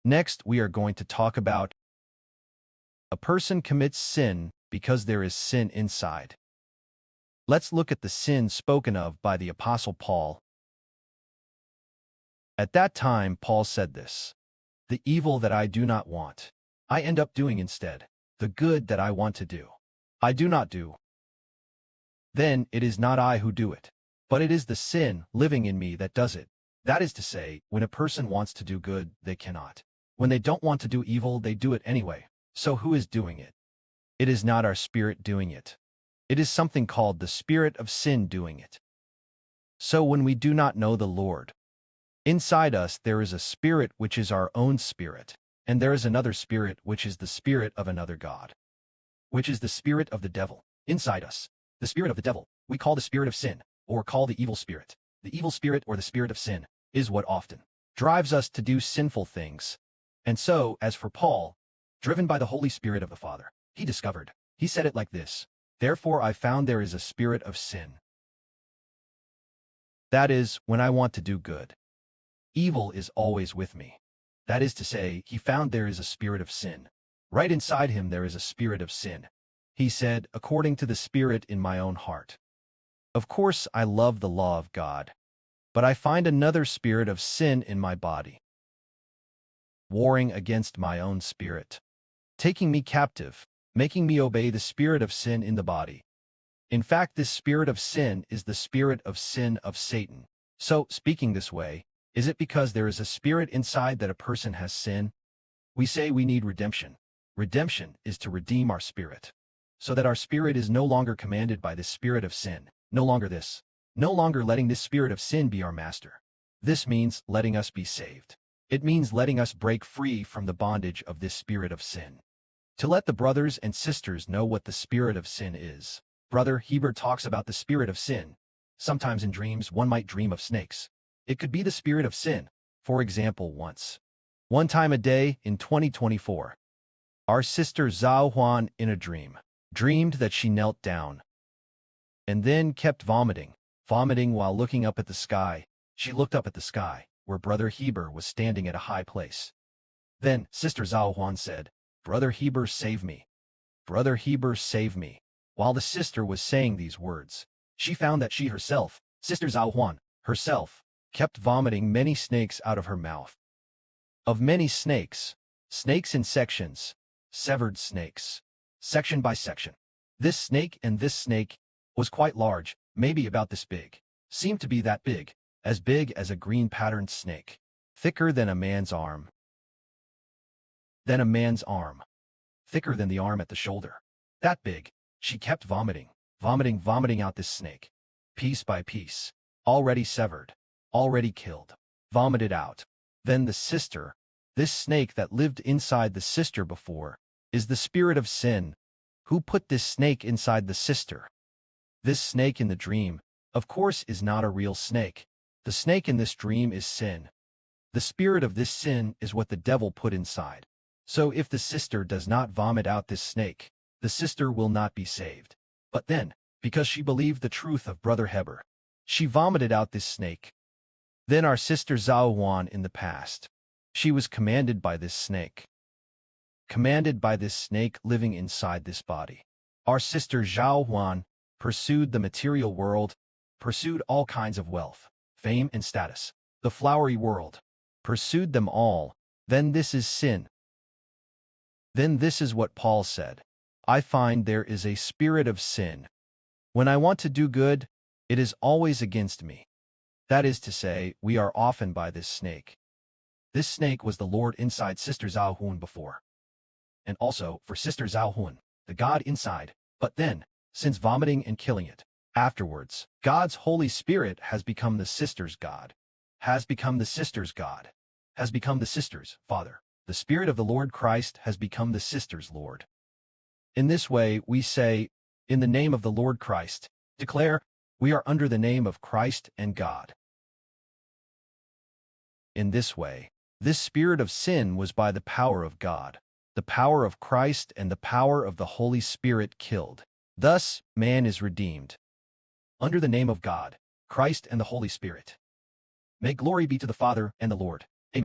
Next, we are going to talk about a person commits sin because there is sin inside. Let's look at the sin spoken of by the Apostle Paul. At that time, Paul said this, "The evil that I do not want, I end up doing instead. The good that I want to do, I do not do. Then it is not I who do it, but it is the sin living in me that does it." That is to say, when a person wants to do good, they cannot. When they don't want to do evil, they do it anyway. So who is doing it? It is not our spirit doing it. It is something called the spirit of sin doing it. So when we do not know the Lord, inside us there is a spirit which is our own spirit, and there is another spirit which is the spirit of another God, which is the spirit of the devil. Inside us, the spirit of the devil, we call the spirit of sin, or call the evil spirit. The evil spirit or the spirit of sin is what often drives us to do sinful things. And so, as for Paul, driven by the Holy Spirit of the Father, he said it like this, "Therefore I found there is a spirit of sin." That is, when I want to do good, evil is always with me. That is to say, he found there is a spirit of sin. Right inside him there is a spirit of sin. He said, "According to the Spirit in my own heart." Of course, I love the law of God, but I find another spirit of sin in my body, warring against my own spirit, taking me captive, making me obey the spirit of sin in the body. In fact, this spirit of sin is the spirit of sin of Satan. So, speaking this way, is it because there is a spirit inside that a person has sin? We say we need redemption. Redemption is to redeem our spirit, so that our spirit is no longer commanded by this spirit of sin. No longer letting this spirit of sin be our master. This means letting us be saved. It means letting us break free from the bondage of this spirit of sin. To let the brothers and sisters know what the spirit of sin is, Brother Heber talks about the spirit of sin. Sometimes in dreams one might dream of snakes. It could be the spirit of sin. For example, one time a day in 2024, our sister Zhao Huan in a dreamed that she knelt down and then kept vomiting while looking up at the sky. She looked up at the sky, where Brother Heber was standing at a high place. Then Sister Zhao Huan said, "Brother Heber, save me. Brother Heber, save me." While the sister was saying these words, she found that she herself, Sister Zhao Huan, herself, kept vomiting many snakes out of her mouth. Of many snakes in sections, severed snakes, section by section. This snake and this snake was quite large, maybe about this big, seemed to be that big as a green patterned snake, thicker than a man's arm, thicker than the arm at the shoulder. That big. She kept vomiting out this snake, piece by piece, already severed, already killed, vomited out. Then the sister, this snake that lived inside the sister before, is the spirit of sin. Who put this snake inside the sister? This snake in the dream, of course, is not a real snake. The snake in this dream is sin. The spirit of this sin is what the devil put inside. So if the sister does not vomit out this snake, the sister will not be saved. But then, because she believed the truth of Brother Heber, she vomited out this snake. Then our sister Zhao Huan in the past, she was commanded by this snake living inside this body. Our sister Zhao Huan pursued the material world, pursued all kinds of wealth, fame and status, the flowery world, pursued them all. Then this is sin. Then this is what Paul said, "I find there is a spirit of sin. When I want to do good, it is always against me." That is to say, we are often by this snake. This snake was the Lord inside Sister Zhao Huan before, and also for Sister Zhao Huan, the God inside. But then, since vomiting and killing it, afterwards, God's Holy Spirit has become the sister's God, has become the sister's Father. The Spirit of the Lord Christ has become the sister's Lord. In this way, we say, "In the name of the Lord Christ," declare, we are under the name of Christ and God. In this way, this spirit of sin was by the power of God, the power of Christ and the power of the Holy Spirit killed. Thus, man is redeemed. Under the name of God, Christ and the Holy Spirit. May glory be to the Father and the Lord.